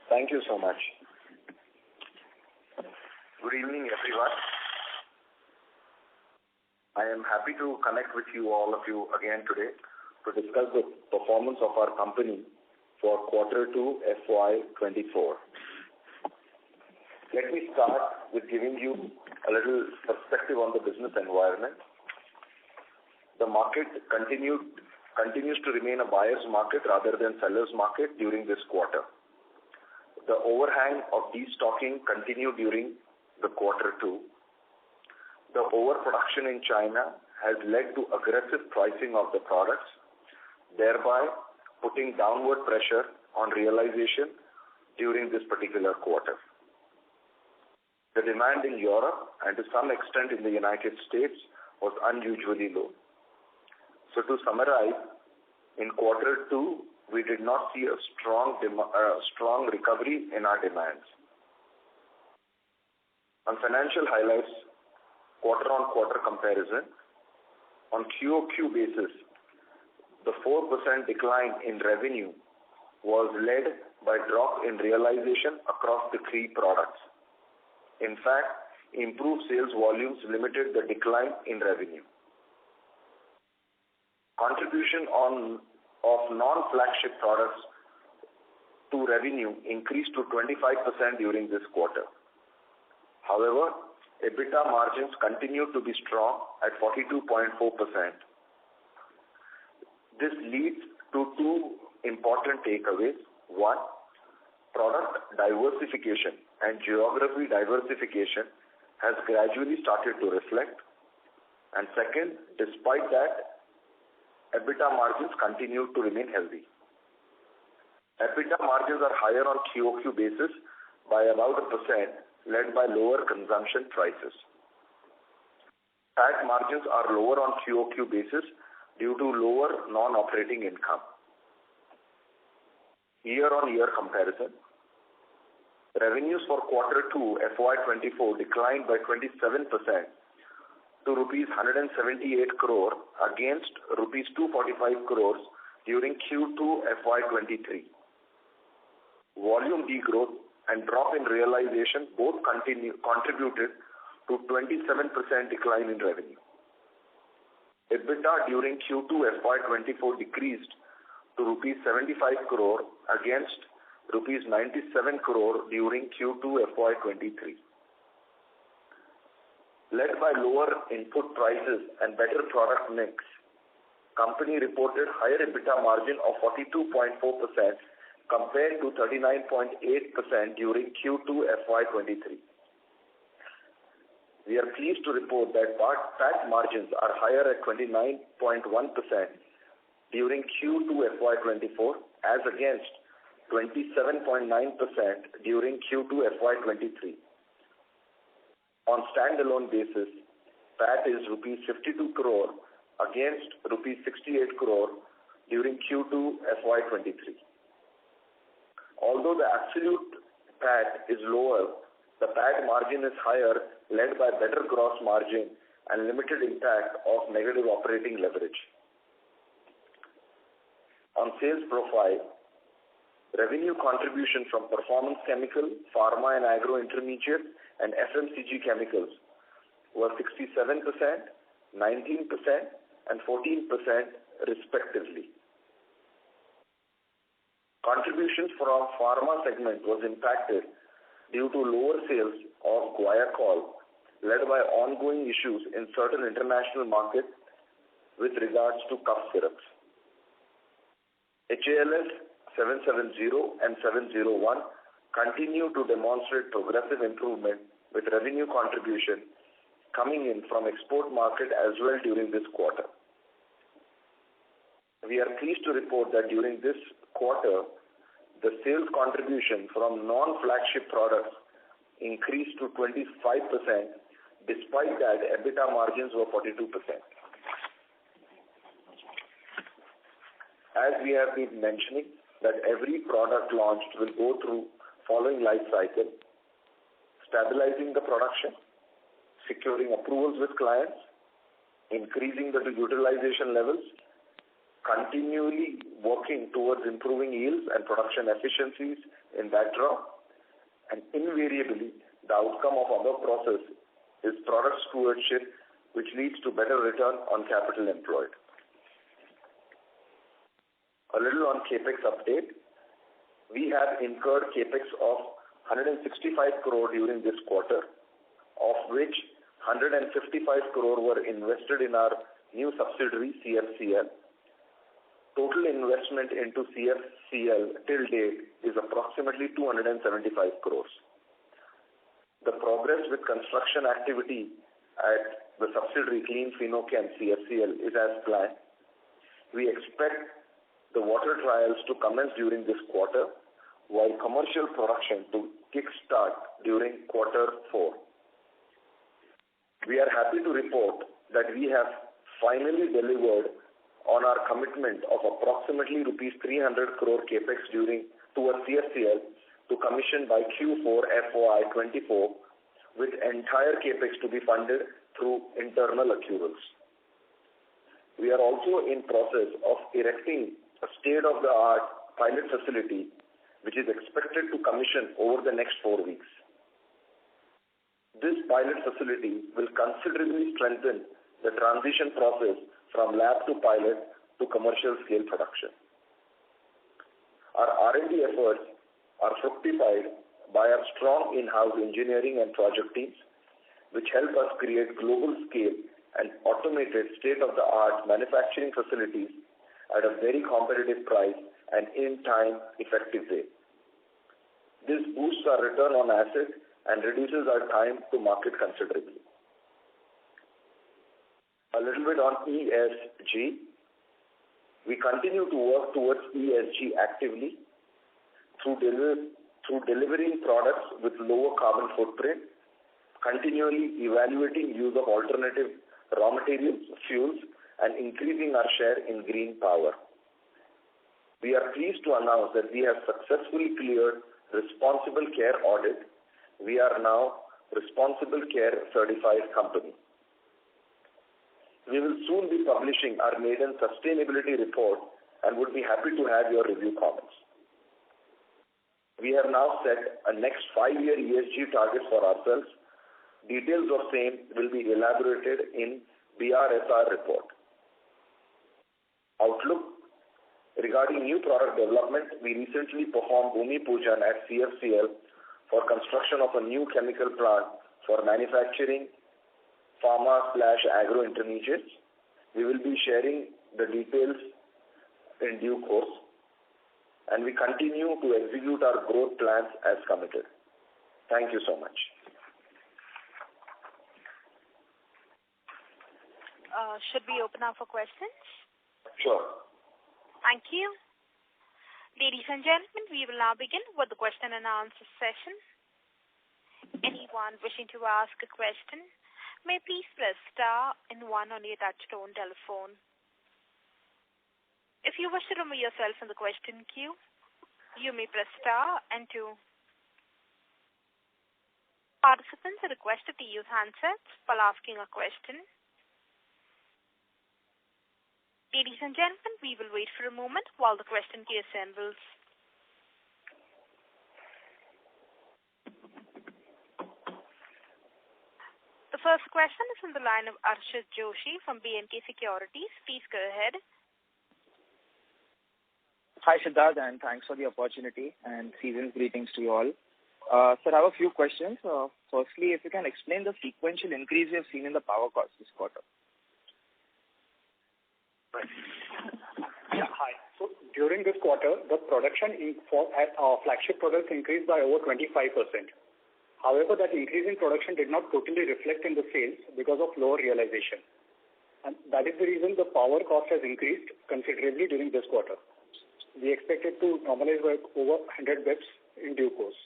Thank you so much. Good evening, everyone. I am happy to connect with all of you again today to discuss the performance of our company for quarter 2 FY24. Let me start with giving you a little perspective on the business environment. The market continues to remain a buyer's market rather than seller's market during this quarter. The overhang of destocking continued during the quarter 2. The overproduction in China has led to aggressive pricing of the products, thereby putting downward pressure on realization during this particular quarter. The demand in Europe and to some extent in the United States was unusually low. So to summarize, in quarter 2, we did not see a strong recovery in our demands. On financial highlights, quarter-on-quarter comparison, on QOQ basis, the 4% decline in revenue was led by drop in realization across the three products. In fact, improved sales volumes limited the decline in revenue. Contribution of non-flagship products to revenue increased to 25% during this quarter. However, EBITDA margins continued to be strong at 42.4%. This leads to two important takeaways. One, product diversification and geography diversification has gradually started to reflect. And second, despite that, EBITDA margins continue to remain healthy. EBITDA margins are higher on QOQ basis by about 1%, led by lower consumption prices. PAT margins are lower on QOQ basis due to lower non-operating income. Year-on-year comparison, revenues for quarter 2 FY24 declined by 27% to rupees 178 crore against rupees 245 crores during Q2 FY23. Volume degrowth and drop in realization both contributed to 27% decline in revenue. EBITDA during Q2 FY24 decreased to rupees 75 crore against rupees 97 crore during Q2 FY23. Led by lower input prices and better product mix, company reported higher EBITDA margin of 42.4% compared to 39.8% during Q2 FY23. We are pleased to report that PAT margins are higher at 29.1% during Q2 FY24 as against 27.9% during Q2 FY23. On standalone basis, PAT is rupees 52 crore against rupees 68 crore during Q2 FY23. Although the absolute PAT is lower, the PAT margin is higher, led by better gross margin and limited impact of negative operating leverage. On sales profile, revenue contribution from performance chemical, pharma and agro intermediate, and FMCG chemicals were 67%, 19%, and 14% respectively. Contributions from pharma segment was impacted due to lower sales of Guaiacol, led by ongoing issues in certain international markets with regards to cough syrups. HALS 770 and 701 continue to demonstrate progressive improvement with revenue contribution coming in from export market as well during this quarter. We are pleased to report that during this quarter, the sales contribution from non-flagship products increased to 25%. Despite that, EBITDA margins were 42%. As we have been mentioning, that every product launched will go through following life cycle, stabilizing the production, securing approvals with clients, increasing the utilization levels, continually working towards improving yields and production efficiencies in that draw, and invariably the outcome of our process is product stewardship, which leads to better return on capital employed. A little on capex update. We have incurred capex of 165 crore during this quarter, of which 155 crore were invested in our new subsidiary CFCL. Total investment into CFCL till date is approximately 275 crores. The progress with construction activity at the subsidiary Clean Fino-Chem CFCL is as planned. We expect the water trials to commence during this quarter, while commercial production to kick-start during quarter 4. We are happy to report that we have finally delivered on our commitment of approximately rupees 300 crore capex towards CFCL to commission by Q4 FY2024, with entire capex to be funded through internal accruals. We are also in process of erecting a state-of-the-art pilot facility, which is expected to commission over the next 4 weeks. This pilot facility will considerably strengthen the transition process from lab to pilot to commercial scale production. Our R&D efforts are fructified by our strong in-house engineering and project teams, which help us create global scale and automated state-of-the-art manufacturing facilities at a very competitive price and in time effective way. This boosts our return on asset and reduces our time to market considerably. A little bit on ESG. We continue to work towards ESG actively through delivering products with lower carbon footprint, continually evaluating use of alternative raw materials, fuels, and increasing our share in green power. We are pleased to announce that we have successfully cleared Responsible Care audit. We are now Responsible Care certified company. We will soon be publishing our maiden sustainability report and would be happy to have your review comments. We have now set a next 5-year ESG target for ourselves. Details of same will be elaborated in BRSR report. Outlook. Regarding new product development, we recently performed Bhumi Pujan at CFCL for construction of a new chemical plant for manufacturing pharma/agro intermediates. We will be sharing the details in due course, and we continue to execute our growth plans as committed. Thank you so much. Should we open up for questions? Sure. Thank you. Ladies and gentlemen, we will now begin with the question and answer session. Anyone wishing to ask a question may please press star and 1 on your touchtone telephone. If you wish to remove yourself from the question queue, you may press star and 2. Participants are requested to use handsets while asking a question. Ladies and gentlemen, we will wait for a moment while the question queue assembles. The first question is from the line of Arshit Joshi from B&K Securities. Please go ahead. Hi, Siddharth, and thanks for the opportunity and season's greetings to you all. Sir, I have a few questions. Firstly, if you can explain the sequential increase you have seen in the power cost this quarter. Yeah, hi. So during this quarter, the production for our flagship products increased by over 25%. However, that increase in production did not totally reflect in the sales because of lower realization. And that is the reason the power cost has increased considerably during this quarter. We expect it to normalize by over 100 bps in due course.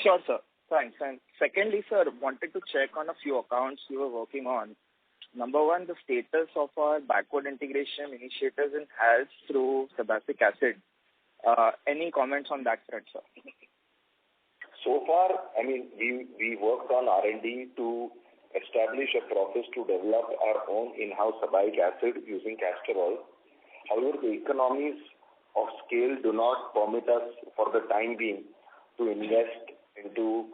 Sure, sir. Thanks. And secondly, sir, wanted to check on a few accounts you were working on. Number one, the status of our backward integration initiatives in HALS through sebacic acid. Any comments on that front, sir? So far, we worked on R&D to establish a process to develop our own in-house sebacic acid using castor oil. However, the economies of scale do not permit us for the time being to invest into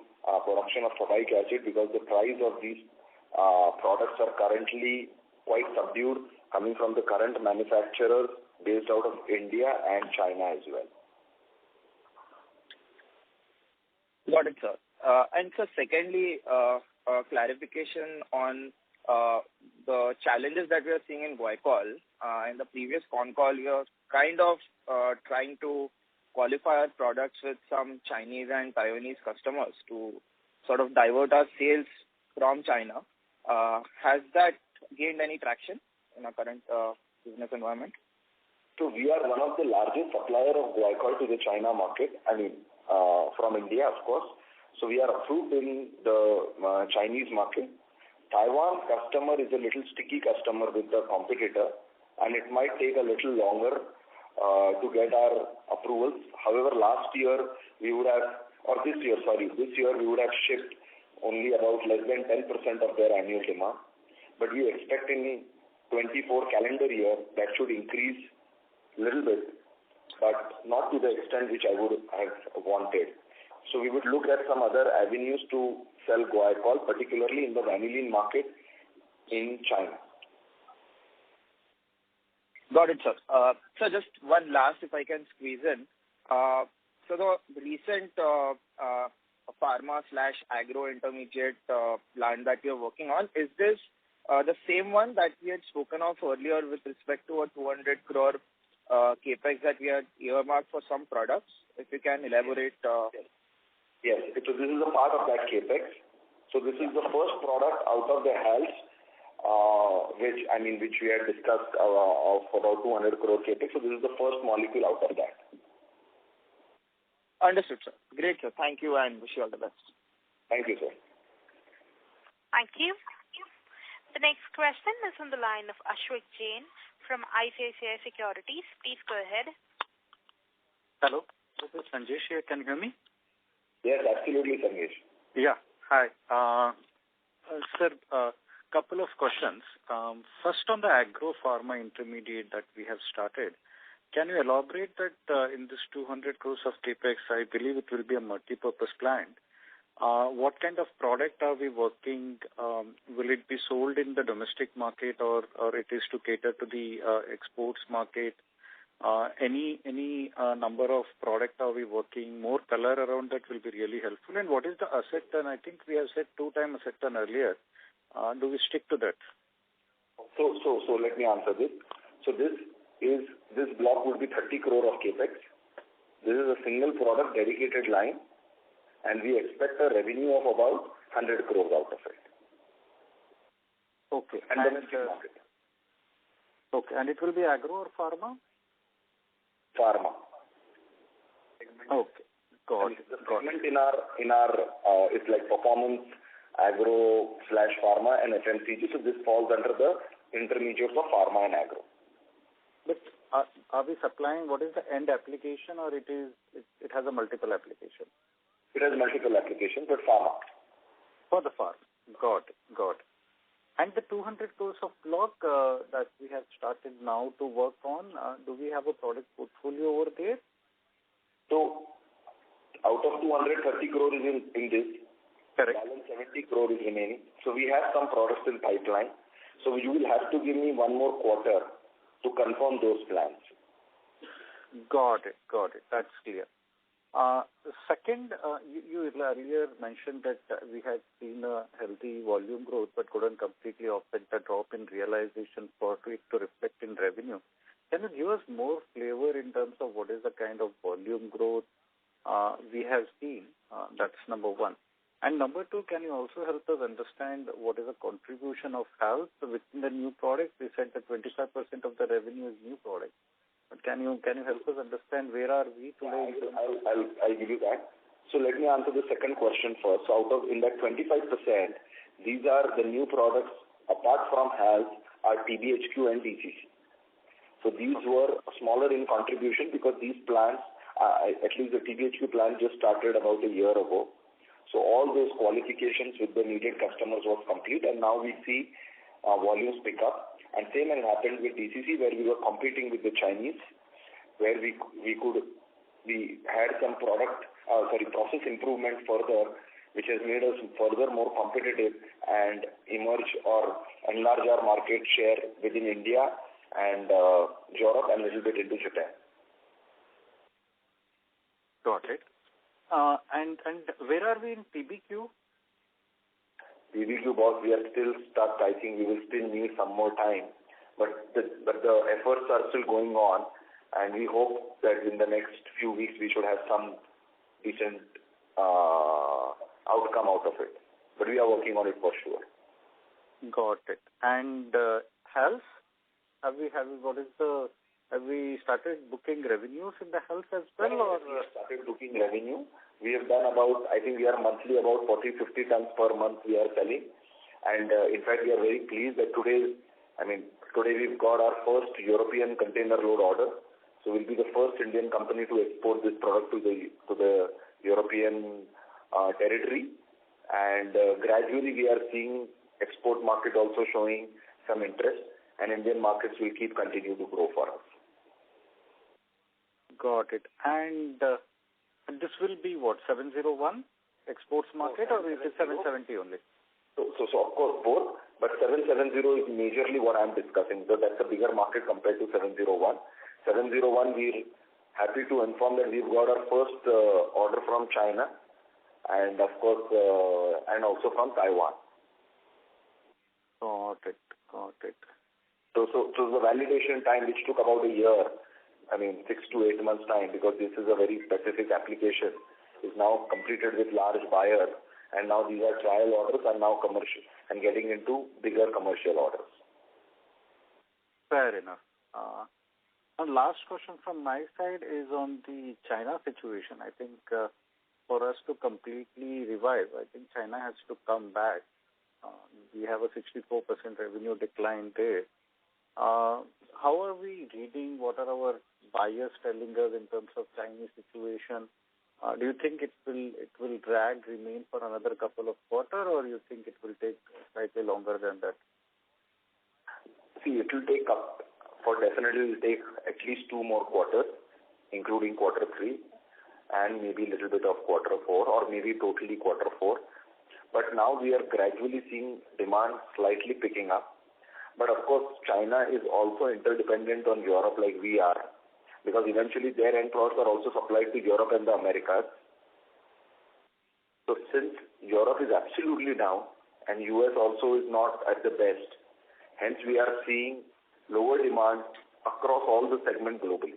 production of formic acid, because the price of these products are currently quite subdued, coming from the current manufacturers based out of India and China as well. Got it, sir. And sir, secondly, clarification on the challenges that we are seeing in Guaiacol. In the previous Concall, we are kind of trying to qualify our products with some Chinese and Taiwanese customers to sort of divert our sales from China. Has that gained any traction in our current business environment? So we are one of the largest supplier of Guaiacol to the China market. From India, of course. So we are approved in the Chinese market. Taiwan customer is a little sticky customer with the competitor, and it might take a little longer to get our approvals. However, this year we would have shipped only about less than 10% of their annual demand. But we expect in 24 calendar year that should increase a little bit, but not to the extent which I would have wanted. So we would look at some other avenues to sell Guaiacol, particularly in the vanillin market in China. Got it, sir. So just one last, if I can squeeze in. So the recent pharma/agro intermediate plant that you're working on, is this the same one that we had spoken of earlier with respect to a 200 crore capex that we had earmarked for some products? If you can elaborate. Yes. So this is a part of that capex. So this is the first product out of the HALS, which we had discussed of about 200 crore capex. So this is the first molecule out of that. Understood, sir. Great, sir. Thank you and wish you all the best. Thank you, sir. Thank you. The next question is on the line of Ashwik Jain from ICICI Securities. Please go ahead. Hello, this is Sanjesh here. Can you hear me? Yes, absolutely, Sanjesh. Yeah. Hi. Sir, couple of questions. First, on the agro-pharma intermediate that we have started, can you elaborate that in this 200 crores of capex, I believe it will be a multi-purpose plant. What kind of product are we working? Will it be sold in the domestic market or it is to cater to the exports market? Any number of product are we working? More color around that will be really helpful. And what is the asset turn? I think we have said 2x asset turn earlier. Do we stick to that? So let me answer this. So this block would be 30 crore of capex. This is a single product dedicated line, and we expect a revenue of about 100 crores out of it. Okay. And domestic market. Okay. And it will be agro or pharma? Pharma. Okay. Got it. The segment in our it's like performance, agro/pharma and FMCG. So this falls under the intermediates of pharma and agro. But are we supplying, what is the end application, or it has a multiple application? It has multiple applications, but pharma. For the pharma. Got it. And the 200 crores of block that we have started now to work on, do we have a product portfolio over there? So, out of 230 crores is in this. Correct. Balance 70 crore is remaining. So we have some products in pipeline. So you will have to give me one more quarter to confirm those plans. Got it. That's clear. Second, you earlier mentioned that we had seen a healthy volume growth but couldn't completely offset the drop in realization for it to reflect in revenue. Can you give us more flavor in terms of what is the kind of volume growth we have seen? That's number one. And number two, can you also help us understand what is the contribution of health within the new product? We said that 25% of the revenue is new product. But can you help us understand where are we today? I'll give you that. So let me answer the second question first. So out of in that 25%, these are the new products apart from health are TBHQ and DCC. So these were smaller in contribution because these plants, at least the TBHQ plant just started about a year ago. So all those qualifications with the needed customers was complete, and now we see volumes pick up. And same has happened with DCC, where we were competing with the Chinese where we had some process improvement further, which has made us further more competitive and emerge or enlarge our market share within India and Europe and a little bit into Japan. Got it. And where are we in PBQ? PBQ, boss, we are still stuck. I think we will still need some more time. But the efforts are still going on, and we hope that in the next few weeks we should have some decent outcome out of it. But we are working on it for sure. Got it. And health? Have we started booking revenues in the health as well? Or we have started booking revenue. We have done we are monthly about 40-50 tons per month we are selling. And in fact, we are very pleased that today we've got our first European container load order. So we'll be the first Indian company to export this product to the European territory. And gradually we are seeing export market also showing some interest, and Indian markets will continue to grow for us. Got it. And this will be what, 701 exports market, or is it 770 only? So of course both, but 770 is majorly what I'm discussing. So that's a bigger market compared to 701. 701, we're happy to inform that we've got our first order from China, and of course, and also from Taiwan. Got it. So the validation time, which took about a year, 6 to 8 months time, because this is a very specific application, is now completed with large buyers, and now these are trial orders and now commercial and getting into bigger commercial orders. Fair enough. And last question from my side is on the China situation. I think for us to completely revive, I think China has to come back. We have a 64% revenue decline there. How are we reading? What are our buyers telling us in terms of Chinese situation? Do you think it will remain for another couple of quarters, or you think it will take slightly longer than that? See, it will take definitely take at least 2 more quarters, including quarter 3, and maybe a little bit of quarter 4, or maybe totally quarter 4. But now we are gradually seeing demand slightly picking up. But of course, China is also interdependent on Europe like we are, because eventually their end products are also supplied to Europe and the Americas. So since Europe is absolutely down and US also is not at the best, hence we are seeing lower demand across all the segments globally.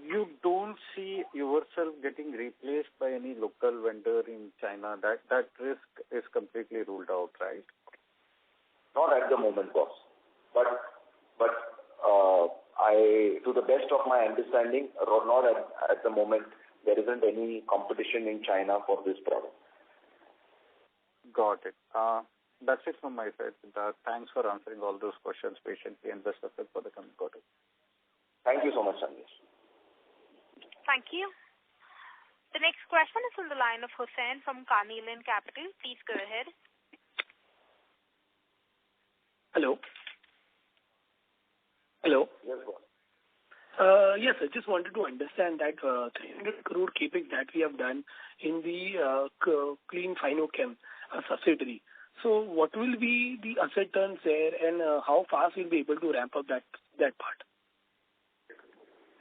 You don't see yourself getting replaced by any local vendor in China. That risk is completely ruled out, right? Not at the moment, boss. But to the best of my understanding, not at the moment, there isn't any competition in China for this product. Got it. That's it from my side. Thanks for answering all those questions patiently, and best of luck for the coming quarter. Thank you so much, Sandesh. Thank you. The next question is on the line of Hussain from Carnelian Capital. Please go ahead. Hello. Hello. Yes, boss. Yes, I just wanted to understand that 300 crore capex that we have done in the Clean Fino-Chem subsidiary. So what will be the asset turns there, and how fast we'll be able to ramp up that part?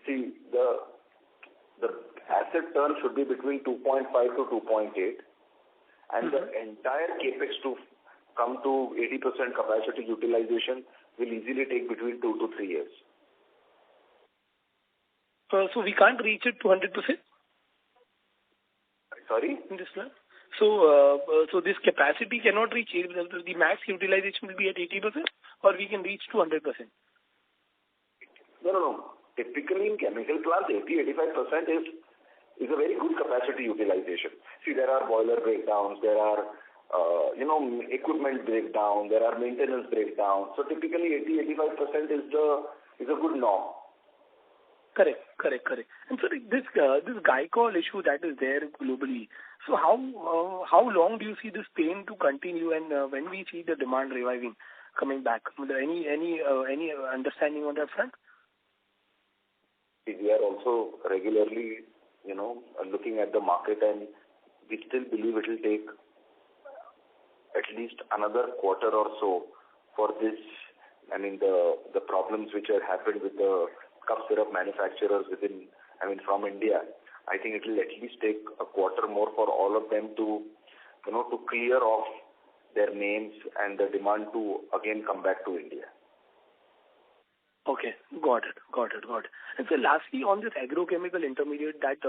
See, the asset turn should be between 2.5 to 2.8, and the entire capex to come to 80% capacity utilization will easily take between 2 to 3 years. So we can't reach it to 100%? Sorry? In this one? So this capacity cannot reach 80%. The max utilization will be at 80%, or we can reach to 100%? No. Typically in chemical plants, 80-85% is a very good capacity utilization. See, there are boiler breakdowns, there are equipment breakdown, there are maintenance breakdowns. So typically 80-85% is a good norm. Correct. And so this glycol issue that is there globally, so how long do you see this pain to continue, and when we see the demand reviving, coming back? Any understanding on that front? we are also regularly, looking at the market, and we still believe it will take at least another quarter or so for this, the problems which have happened with the cough syrup manufacturers from India. I think it will at least take a quarter more for all of them to clear off their names and the demand to again come back to India. Okay, got it. And so lastly, on this agrochemical intermediate that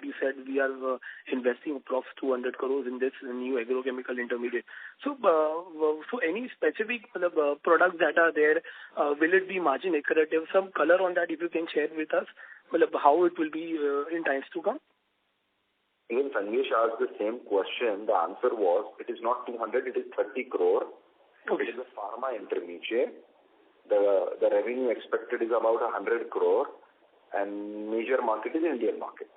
you said we are investing approx 200 crores in this new agrochemical intermediate. So any specific products that are there, will it be margin accretive? Some color on that if you can share with us, how it will be in times to come? Even Sanjesh asked the same question. The answer was, it is not 200, it is 30 crore. Okay. It is a pharma intermediate. The revenue expected is about 100 crore, and major market is Indian market.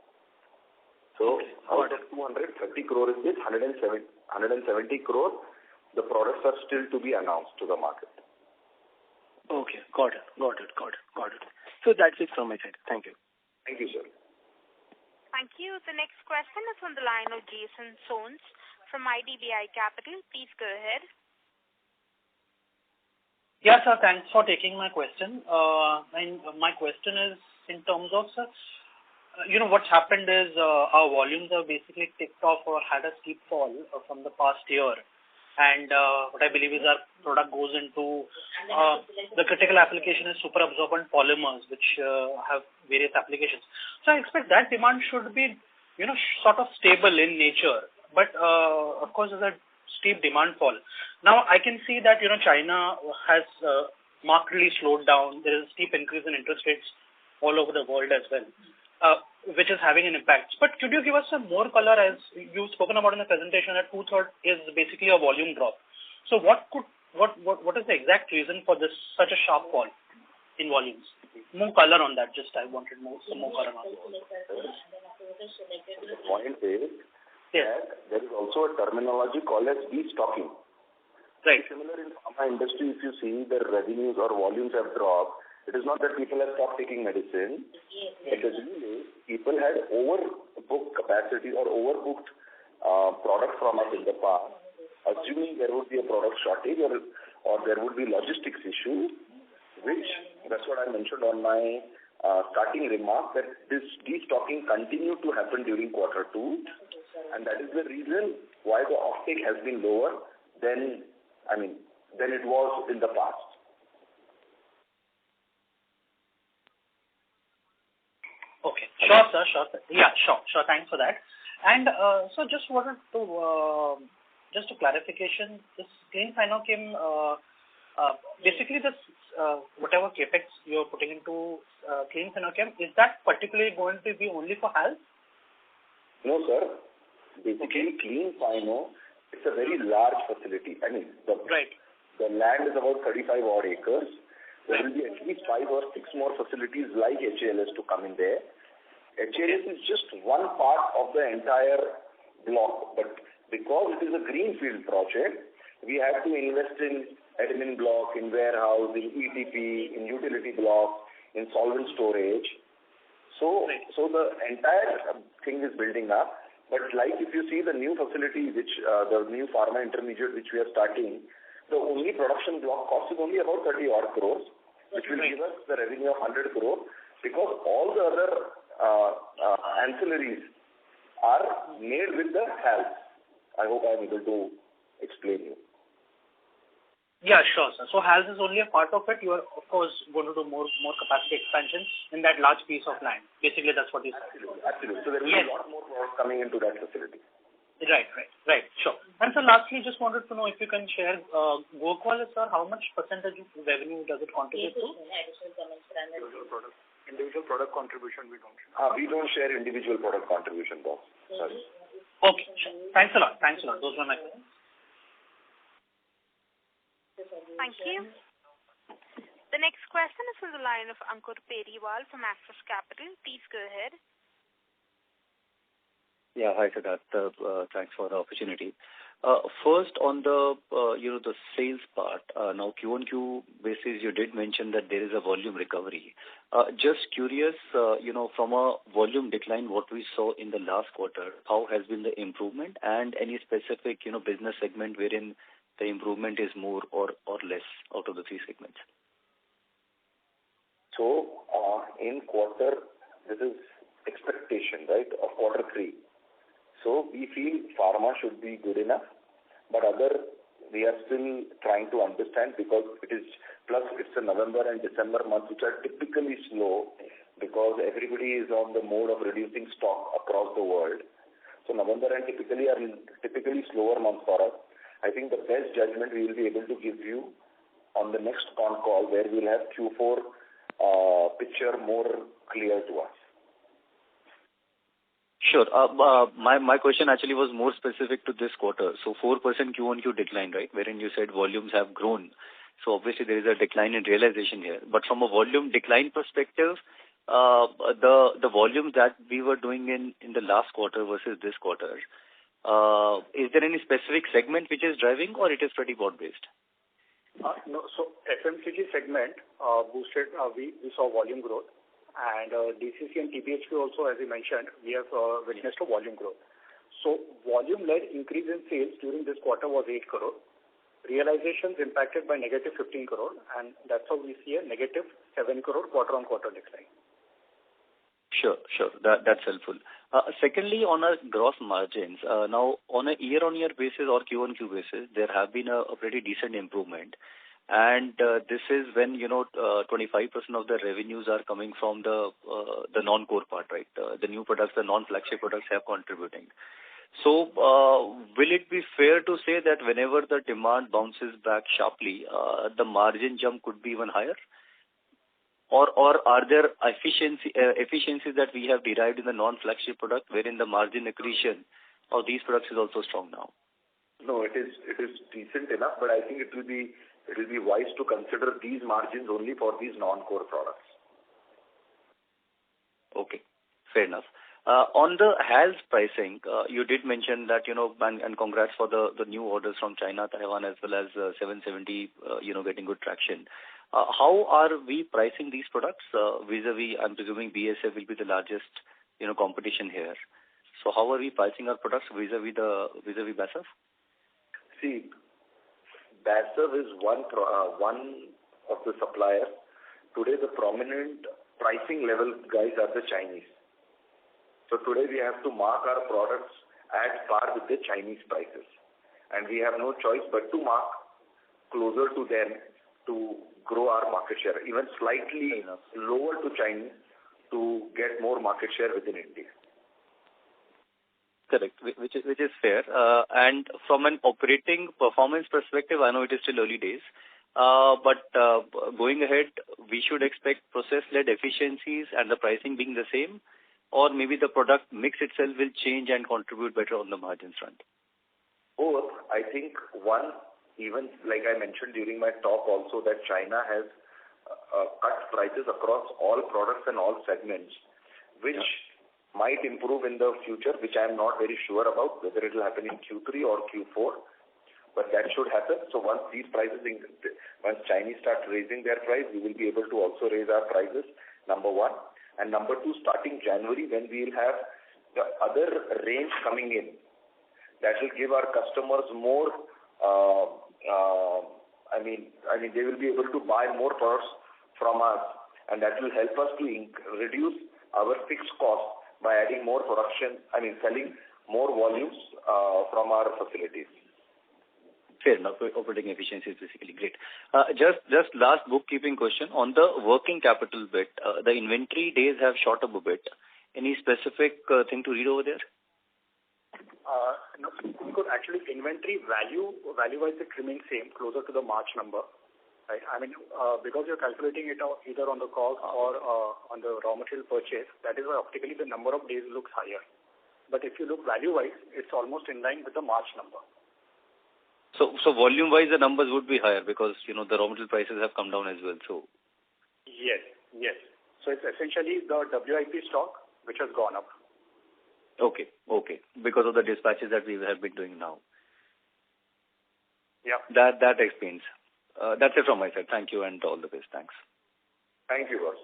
So out of 230 crore is this, 170 crore, the products are still to be announced to the market. Okay, got it. So that's it from my side. Thank you. Thank you, sir. Thank you. The next question is on the line of Jason Soans from IDBI Capital. Please go ahead. Yes, sir. Thanks for taking my question. My question is in terms of, sir, what's happened is our volumes are basically ticked off or had a steep fall from the past year. And what I believe is our product goes into the critical application is super absorbent polymers, which have various applications. So I expect that demand should be, sort of stable in nature. But of course, there's a steep demand fall. Now I can see that China has markedly slowed down. There is a steep increase in interest rates all over the world as well, which is having an impact. But could you give us some more color, as you've spoken about in the presentation, that 2/3 is basically a volume drop. So what is the exact reason for this such a sharp fall in volumes? More color on that. I wanted some more color on that. The point is that there is also a terminology called as destocking. Right. Similar in pharma industry, if you see the revenues or volumes have dropped, it is not that people have stopped taking medicine. But the reason is people had overbooked capacity or overbooked product from us in the past, assuming there would be a product shortage or there would be logistics issue, which that's what I mentioned on my starting remark, that this destocking continued to happen during Q2, and that is the reason why the offtake has been lower than it was in the past. Okay. Sure, sir. Yeah, sure. Thanks for that. And so just wanted to, just a clarification, this Clean Phenochem, basically this, whatever capex you're putting into Clean Phenochem, is that particularly going to be only for HALS? No, sir. Basically, Clean Phenochem, it's a very large facility. The land is about 35 odd acres. There will be at least 5 or 6 more facilities like HALS to come in there. HALS is just one part of the entire block, but because it is a greenfield project, we have to invest in admin block, in warehouse, in ETP, in utility block, in solvent storage. So the entire thing is building up. But like if you see the new facility, which the new pharma intermediate which we are starting, the only production block cost is only about 30 odd crores, which will give us the revenue of 100 crore, because all the other ancillaries are made with the HALS. I hope I am able to explain you. Yeah, sure, sir. So HALS is only a part of it. You are, of course, going to do more capacity expansion in that large piece of land. Basically, that's what you said. Absolutely. So there will be a lot more products coming into that facility. Right. Sure. And so lastly, just wanted to know if you can share Concall, sir, how much percentage of revenue does it contribute to? Individual product contribution we don't share. We don't share individual product contribution, boss. Sorry. Okay, sure. Thanks a lot. Those were my questions. Thank you. The next question is from the line of Ankur Periwal from Axis Capital. Please go ahead. Yeah, hi, Siddharth. Thanks for the opportunity. First, on the the sales part, now Q1Q basis, you did mention that there is a volume recovery. Just curious, from a volume decline, what we saw in the last quarter, how has been the improvement, and any specific business segment wherein the improvement is more or less out of the three segments? So, in quarter, this is expectation, right, of quarter 3. So, we feel pharma should be good enough, but we are still trying to understand because it's a November and December month, which are typically slow because everybody is on the mode of reducing stock across the world. So, November and typically slower months for us. I think the best judgment we will be able to give you on the next Concall, where we'll have Q4 picture more clear to us. Sure. My question actually was more specific to this quarter. So 4% Q1Q decline, right, wherein you said volumes have grown. So obviously there is a decline in realization here. But from a volume decline perspective, the volumes that we were doing in the last quarter versus this quarter, is there any specific segment which is driving, or it is pretty broad-based? No. So FMCG segment boosted. We saw volume growth. And DCC and TBHQ also, as you mentioned, we have witnessed a volume growth. So volume-led increase in sales during this quarter was 8 crore. Realizations impacted by negative 15 crore, and that's how we see a negative 7 crore quarter-on-quarter decline. Sure. That's helpful. Secondly, on our gross margins, now on a year-on-year basis or Q1Q basis, there have been a pretty decent improvement. And this is when 25% of the revenues are coming from the non-core part, right? The new products, the non-flagship products have contributing. So will it be fair to say that whenever the demand bounces back sharply, the margin jump could be even higher? Or are there efficiencies that we have derived in the non-flagship product wherein the margin accretion of these products is also strong now? No, it is decent enough, but I think it will be wise to consider these margins only for these non-core products. Okay, fair enough. On the HALS pricing, you did mention that, and congrats for the new orders from China, Taiwan, as well as 770, getting good traction. How are we pricing these products vis-a-vis? I'm presuming BASF will be the largest, competition here. So how are we pricing our products vis-a-vis BASF? See, BASF is one of the suppliers. Today, the prominent pricing level guys are the Chinese. So today, we have to mark our products at par with the Chinese prices. And we have no choice but to mark closer to them to grow our market share, even slightly lower to Chinese to get more market share within India. Correct, which is fair. And from an operating performance perspective, I know it is still early days, but going ahead, we should expect process-led efficiencies and the pricing being the same, or maybe the product mix itself will change and contribute better on the margins front. Both. I think one, even like I mentioned during my talk also, that China has cut prices across all products and all segments, which might improve in the future, which I am not very sure about whether it will happen in Q3 or Q4, but that should happen. So once once Chinese start raising their price, we will be able to also raise our prices, number one. And number two, starting January, when we will have the other range coming in, that will give our customers more, they will be able to buy more products from us, and that will help us to reduce our fixed costs by adding more production, selling more volumes from our facilities. Fair enough. Operating efficiency is basically great. Just last bookkeeping question. On the working capital bit, the inventory days have shot up a bit. Any specific thing to read over there? No, because actually inventory value-wise it remains same, closer to the March number. Right? Because you're calculating it either on the cost or on the raw material purchase, that is why optically the number of days looks higher. But if you look value-wise, it's almost in line with the March number. So volume-wise, the numbers would be higher because, the raw material prices have come down as well. So Yes. So it's essentially the WIP stock which has gone up. Okay. Because of the dispatches that we have been doing now. Yeah. That explains. That's it from my side. Thank you and all the best. Thanks. Thank you, boss.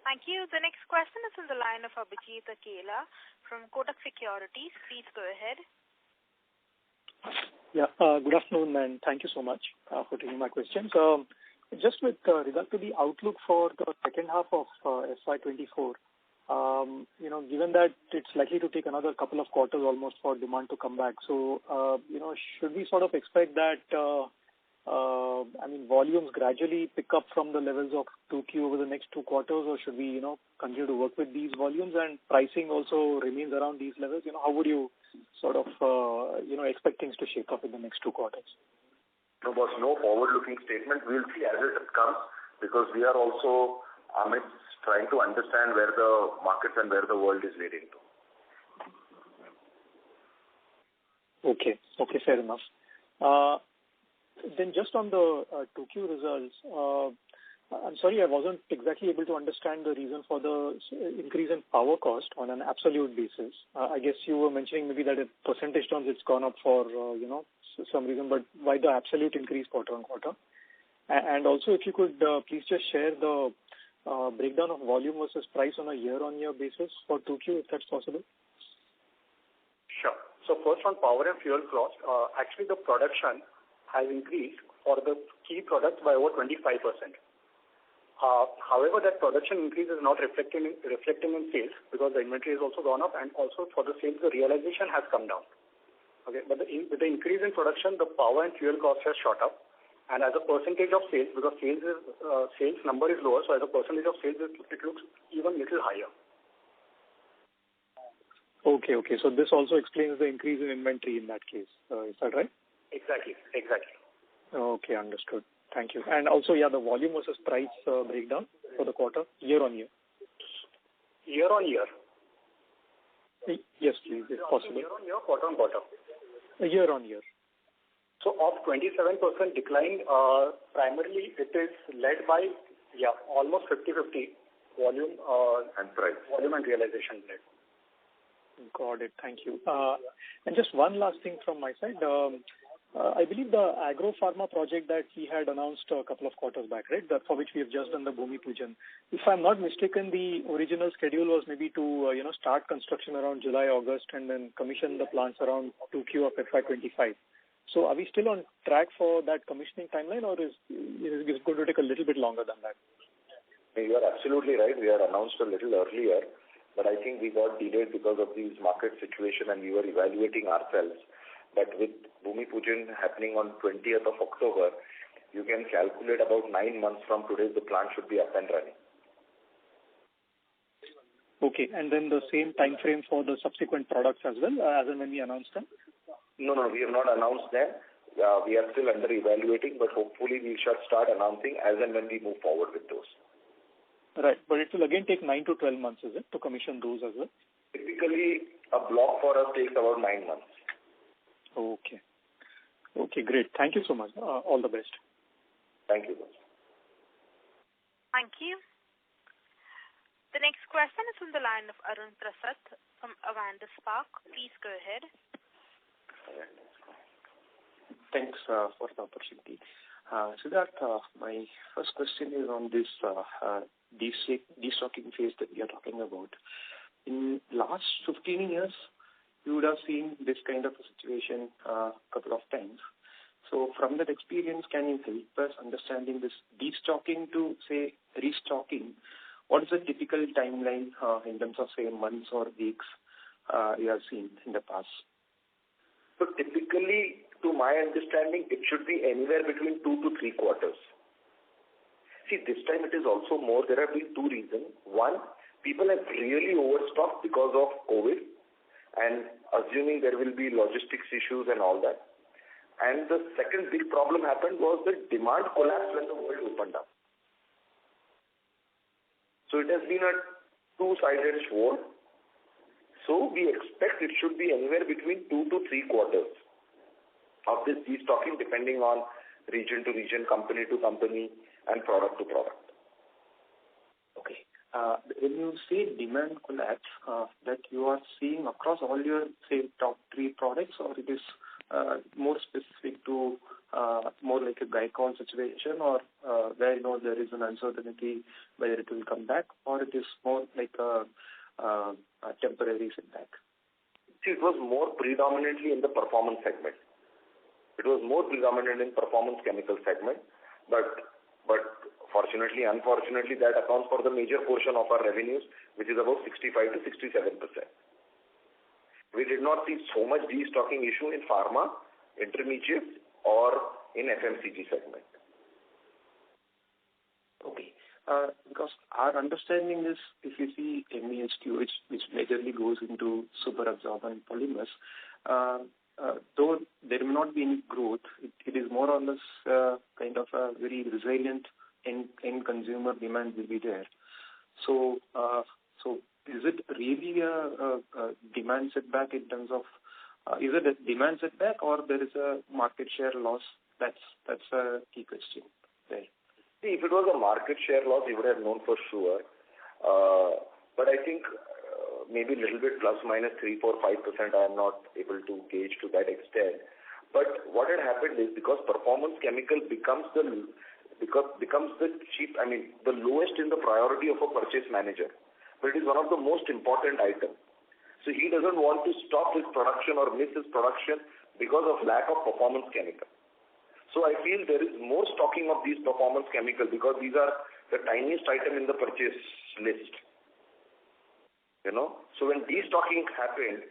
Thank you. The next question is on the line of Abhijit Akela from Kotak Securities. Please go ahead. Yeah, good afternoon, and thank you so much for taking my questions. Just with regard to the outlook for the second half of FY24, given that it's likely to take another couple of quarters almost for demand to come back, so, should we sort of expect that, volumes gradually pick up from the levels of 2Q over the next 2 quarters, or should we, continue to work with these volumes and pricing also remains around these levels? How would you sort of, expect things to shape up in the next 2 quarters? No, boss, no forward-looking statement. We'll see as it comes, because we are also amidst trying to understand where the markets and where the world is leading to. Okay, fair enough. Then just on the 2Q results, I'm sorry, I wasn't exactly able to understand the reason for the increase in power cost on an absolute basis. I guess you were mentioning maybe that in percentage terms it's gone up for, some reason, but why the absolute increase quarter-on-quarter? And also, if you could please just share the breakdown of volume versus price on a year-on-year basis for 2Q, if that's possible. Sure. So first on power and fuel cost, actually the production has increased for the key products by over 25%. However, that production increase is not reflecting in sales because the inventory has also gone up, and also for the sales, the realization has come down. Okay, but with the increase in production, the power and fuel cost has shot up, and as a percentage of sales, because sales number is lower, so as a percentage of sales, it looks even little higher. Okay. So this also explains the increase in inventory in that case. Is that right? Exactly. Okay, understood. Thank you. And also, the volume versus price breakdown for the quarter, year-on-year. Year-on-year? Yes, please, if possible. Year-on-year, quarter-on-quarter? Year-on-year. So of 27% decline, primarily it is led by, almost 50-50 volume and price. Volume and realization led. Got it. Thank you. And just one last thing from my side. I believe the agro-pharma project that we had announced a couple of quarters back, right, that for which we have just done the Bhumi Pujan. If I'm not mistaken, the original schedule was maybe to, start construction around July, August, and then commission the plants around 2Q of FY25. So are we still on track for that commissioning timeline, or is it going to take a little bit longer than that? You are absolutely right. We are announced a little earlier, but I think we got delayed because of these market situation, and we were evaluating ourselves. But with Bhumi Pujan happening on 20th of October, you can calculate about 9 months from today, the plant should be up and running. Okay, and then the same time frame for the subsequent products as well, as and when we announce them? No, we have not announced them. We are still under evaluating, but hopefully we shall start announcing as and when we move forward with those. Right, but it will again take 9 to 12 months, is it, to commission those as well? Typically, a block for us takes about 9 months. Okay, great. Thank you so much. All the best. Thank you. Thank you. The next question is from the line of Arun Prasad from Avendus Spark. Please go ahead. Thanks for the opportunity. Siddharth, my first question is on this destocking phase that we are talking about. In last 15 years, you would have seen this kind of a situation a couple of times. So from that experience, can you help us understanding this destocking to, say, restocking? What is the typical timeline in terms of, say, months or weeks you have seen in the past? So typically, to my understanding, it should be anywhere between 2 to 3 quarters. See, this time it is also more. There have been 2 reasons. One, people have really overstocked because of COVID, and assuming there will be logistics issues and all that. And the second big problem happened was the demand collapse when the world opened up. So it has been a 2-sided sword. So we expect it should be anywhere between 2 to 3 quarters of this destocking, depending on region to region, company to company, and product to product. Okay. When you say demand collapse, that you are seeing across all your, say, top 3 products, or it is more specific to more like a Guycon situation, or where there is an uncertainty whether it will come back, or it is more like a temporary setback? See, it was more predominantly in the performance segment. It was more predominant in performance chemical segment, but fortunately, unfortunately, that accounts for the major portion of our revenues, which is about 65 to 67%. We did not see so much destocking issue in pharma, intermediates, or in FMCG segment. Okay. Because our understanding is, if you see MEHQ, which majorly goes into super absorbent polymers, though there may not be any growth, it is more or less kind of a very resilient end consumer demand will be there. So is it really a demand setback in terms of, is it a demand setback or there is a market share loss? That's a key question there. See, if it was a market share loss, we would have known for sure. But I think maybe a little bit plus minus 3, 4, 5%, I am not able to gauge to that extent. But what had happened is because performance chemical becomes the cheap, the lowest in the priority of a purchase manager. But it is one of the most important items. So he doesn't want to stop his production or miss his production because of lack of performance chemical. So I feel there is more stocking of these performance chemicals because these are the tiniest item in the purchase list. So when destocking happened,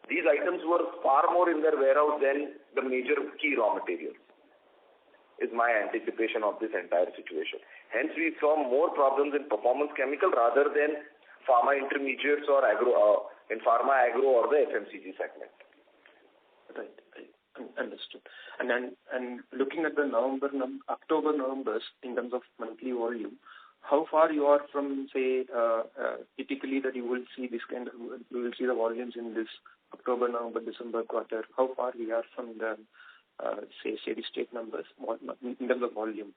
these items were far more in their warehouse than the major key raw materials, is my anticipation of this entire situation. Hence, we saw more problems in performance chemical rather than pharma intermediates or agro, in pharma, agro, or the FMCG segment. Right. Understood. And looking at the October numbers in terms of monthly volume, how far you are from, say, typically that you will see you will see the volumes in this October, November, December quarter. How far we are from the, say, steady state numbers in terms of volume?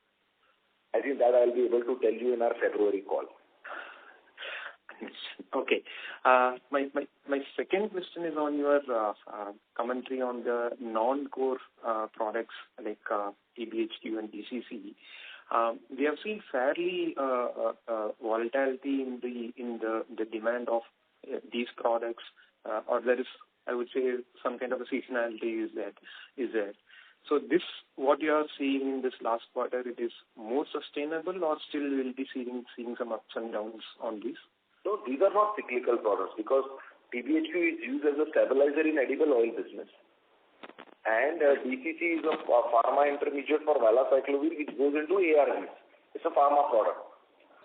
I think that I'll be able to tell you in our February call. Okay. My second question is on your commentary on the non-core products like TBHQ and DCC. We have seen fairly volatility in the demand of these products, or there is, I would say, some kind of a seasonality is there. So this, what you are seeing in this last quarter, it is more sustainable, or still we'll be seeing some ups and downs on these? No, these are not cyclical products because TBHQ is used as a stabilizer in edible oil business. And DCC is a pharma intermediate for valacyclovir which goes into ARVs. It's a pharma product.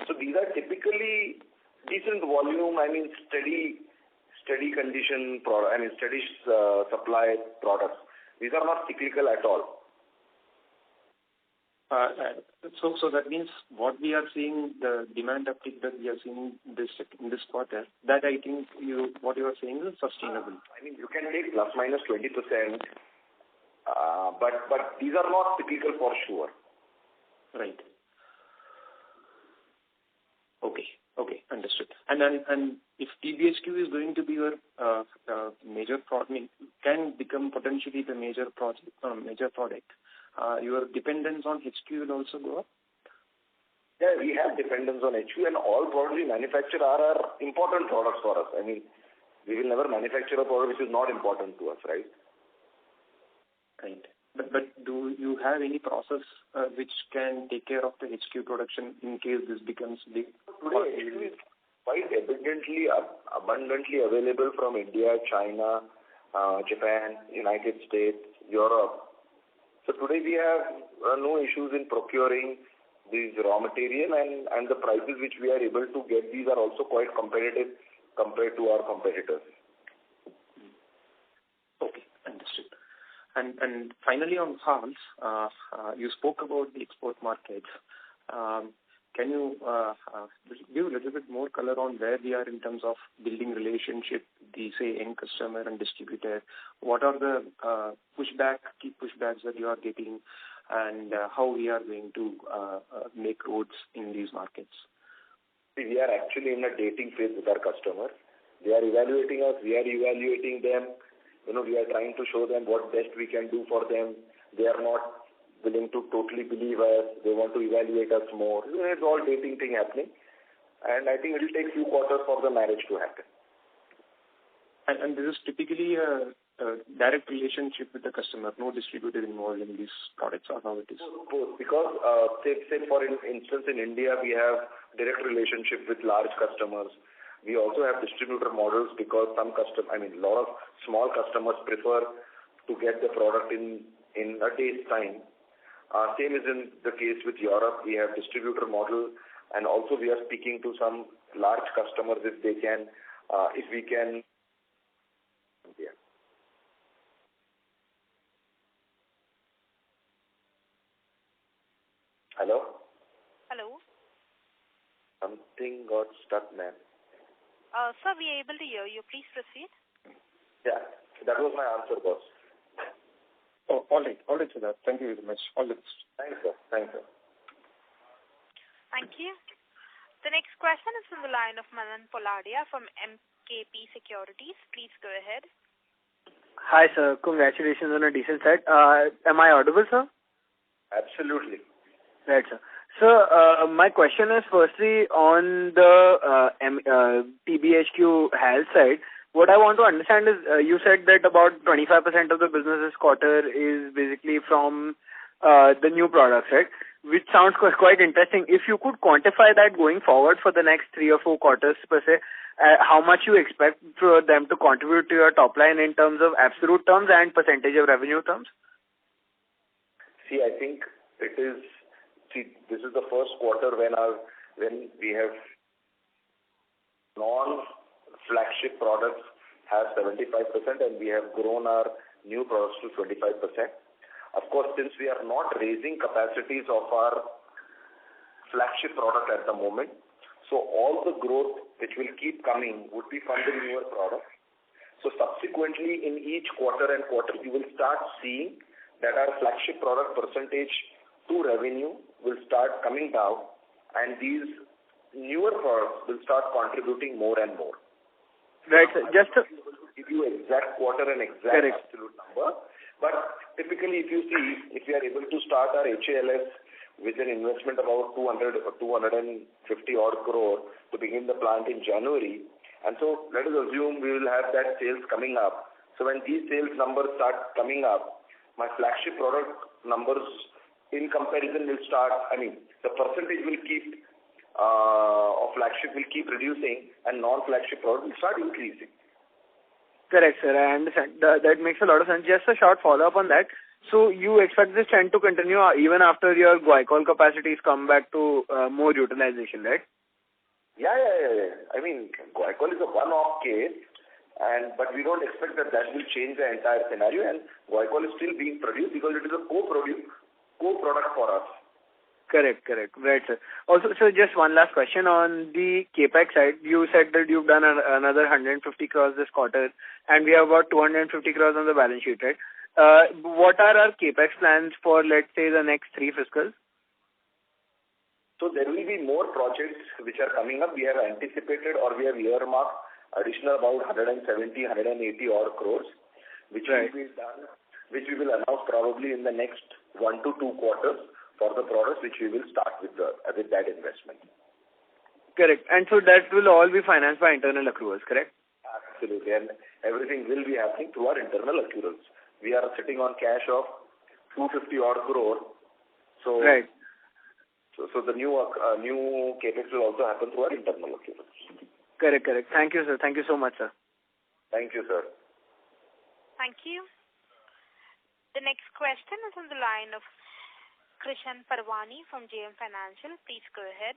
So these are typically decent volume, steady condition product, steady supply products. These are not cyclical at all. So that means what we are seeing, the demand uptick that we are seeing in this quarter, that I think what you are saying is sustainable. You can take plus minus 20%, but these are not cyclical for sure. Right. Okay, understood. And if TBHQ is going to be your major product, can become potentially the major product, your dependence on HQ will also go up? Yeah, we have dependence on HQ, and all products we manufacture are important products for us. We will never manufacture a product which is not important to us, right? Right. But do you have any process which can take care of the HQ production in case this becomes big? Today, HQ is quite abundantly available from India, China, Japan, United States, Europe. So today we have no issues in procuring these raw material, and the prices which we are able to get, these are also quite competitive compared to our competitors. Okay, understood. And finally on Hals, you spoke about the export markets. Can you give a little bit more color on where we are in terms of building relationship, the say end customer and distributor? What are the key pushbacks that you are getting, and how we are going to make roads in these markets? We are actually in a dating phase with our customers. They are evaluating us. We are evaluating them. We are trying to show them what best we can do for them. They are not willing to totally believe us. They want to evaluate us more. It's all dating thing happening. And I think it will take few quarters for the marriage to happen. And this is typically a direct relationship with the customer, no distributor involved in these products, or how it is? Both. Because, say for instance, in India, we have direct relationship with large customers. We also have distributor models because a lot of small customers prefer to get the product in a day's time. Same is in the case with Europe. We have distributor model, and also we are speaking to some large customers if we can. Yeah. Hello? Hello? Something got stuck, ma'am. Sir, we are able to hear you. Please proceed. Yeah, that was my answer, boss. Oh, all right, sir. Thank you very much. All the best. Thanks, sir. Thank you. The next question is from the line of Manan Poladia from MKP Securities. Please go ahead. Hi, sir. Congratulations on a decent set. Am I audible, sir? Absolutely. Right, sir. So, my question is firstly on the TBHQ health side. What I want to understand is, you said that about 25% of the business this quarter is basically from the new products, right? Which sounds quite interesting. If you could quantify that going forward for the next 3 or 4 quarters per se, how much you expect for them to contribute to your top line in terms of absolute terms and percentage of revenue terms? I think this is the first quarter when we have non-flagship products have 75% and we have grown our new products to 25%. Of course, since we are not raising capacities of our flagship product at the moment, so all the growth which will keep coming would be from the newer products. So subsequently, in each quarter, you will start seeing that our flagship product percentage to revenue will start coming down, and these newer products will start contributing more and more. Right, sir. Just to give you exact quarter and exact absolute number, but typically if you see, if we are able to start our HALS with an investment about 200 or 250 odd crore to begin the plant in January, and so let us assume we will have that sales coming up. So when these sales numbers start coming up, my flagship product numbers in comparison will start, the percentage will keep, of flagship will keep reducing and non-flagship product will start increasing. Correct, sir. I understand. That makes a lot of sense. Just a short follow-up on that. So you expect this trend to continue even after your glycol capacities come back to more utilization, right? Yeah. Glycol is a one-off case, but we don't expect that will change the entire scenario, and glycol is still being produced because it is a co-product for us. Correct. Right, sir. Also, sir, just one last question on the CapEx side. You said that you've done another 150 crores this quarter, and we have about 250 crores on the balance sheet, right? What are our CapEx plans for, let's say, the next 3 fiscals? So there will be more projects which are coming up. We have anticipated or we have earmarked additional about 170, 180 odd crores, which will be done, which we will announce probably in the next 1 to 2 quarters for the products which we will start with that investment. Correct. And so that will all be financed by internal accruals, correct? Absolutely. And everything will be happening through our internal accruals. We are sitting on cash of 250 odd crore. So, right. So the new capex will also happen through our internal accruals. Correct. Thank you, sir. Thank you so much, sir. Thank you, sir. Thank you. The next question is on the line of Krishan Parwani from JM Financial. Please go ahead.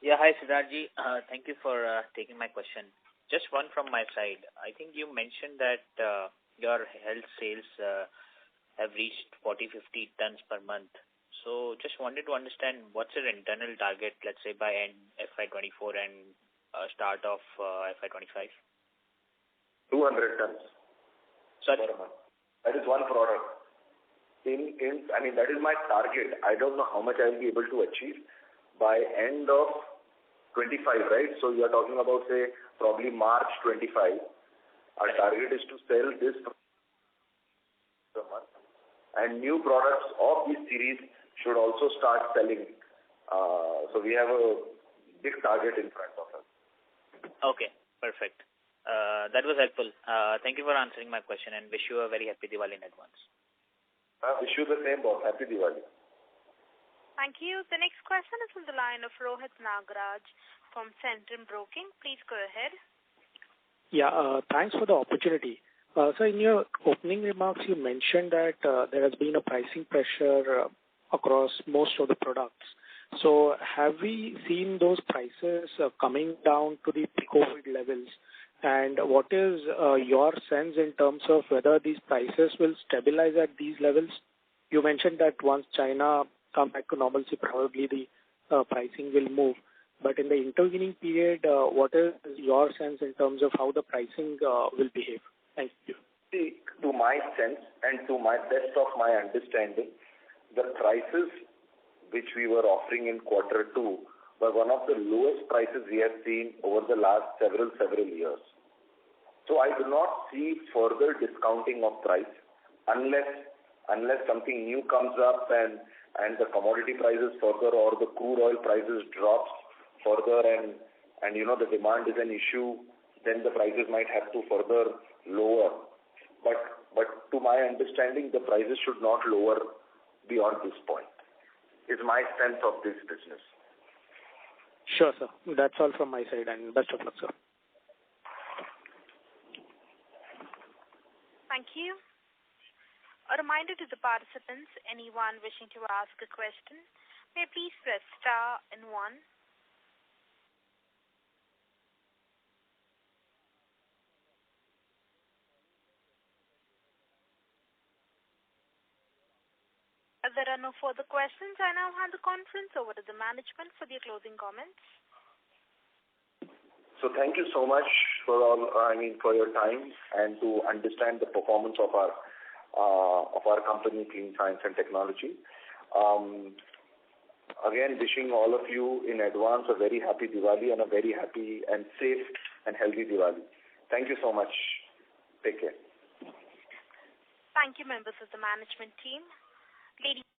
Yeah, hi Siddharthji. Thank you for taking my question. Just one from my side. I think you mentioned that your health sales have reached 40-50 tons per month. So just wanted to understand what's your internal target, let's say by end FY24 and start of FY25? 200 tons. Sorry? That is one product. That is my target. I don't know how much I will be able to achieve by end of 25, right? So you are talking about, say, probably March 25. Our target is to sell this per month. and new products of this series should also start selling. So we have a big target in front of us. Okay, perfect. That was helpful. Thank you for answering my question and wish you a very happy Diwali in advance. Wish you the same, boss. Happy Diwali. Thank you. The next question is on the line of Rohit Nagraj from Centrum Broking. Please go ahead. Yeah, thanks for the opportunity. So in your opening remarks, you mentioned that there has been a pricing pressure across most of the products. So have we seen those prices coming down to the pre-COVID levels? And what is your sense in terms of whether these prices will stabilize at these levels? You mentioned that once China come back to normalcy, probably the pricing will move. But in the intervening period, what is your sense in terms of how the pricing will behave? Thank you. See, to my sense and to my best of my understanding, the prices which we were offering in quarter 2 were one of the lowest prices we have seen over the last several years. So I do not see further discounting of price unless something new comes up and the commodity prices further or the crude oil prices drops further and the demand is an issue, then the prices might have to further lower. But to my understanding, the prices should not lower beyond this point. Is my sense of this business. Sure, sir. That's all from my side, and best of luck, sir. Thank you. A reminder to the participants, anyone wishing to ask a question, may please press star and 1. As there are no further questions, I now hand the conference over to the management for their closing comments. So thank you so much for your time and to understand the performance of our company, Clean Science and Technology. Again, wishing all of you in advance a very happy Diwali and a very happy and safe and healthy Diwali. Thank you so much. Take care. Thank you, members of the management team. Ladies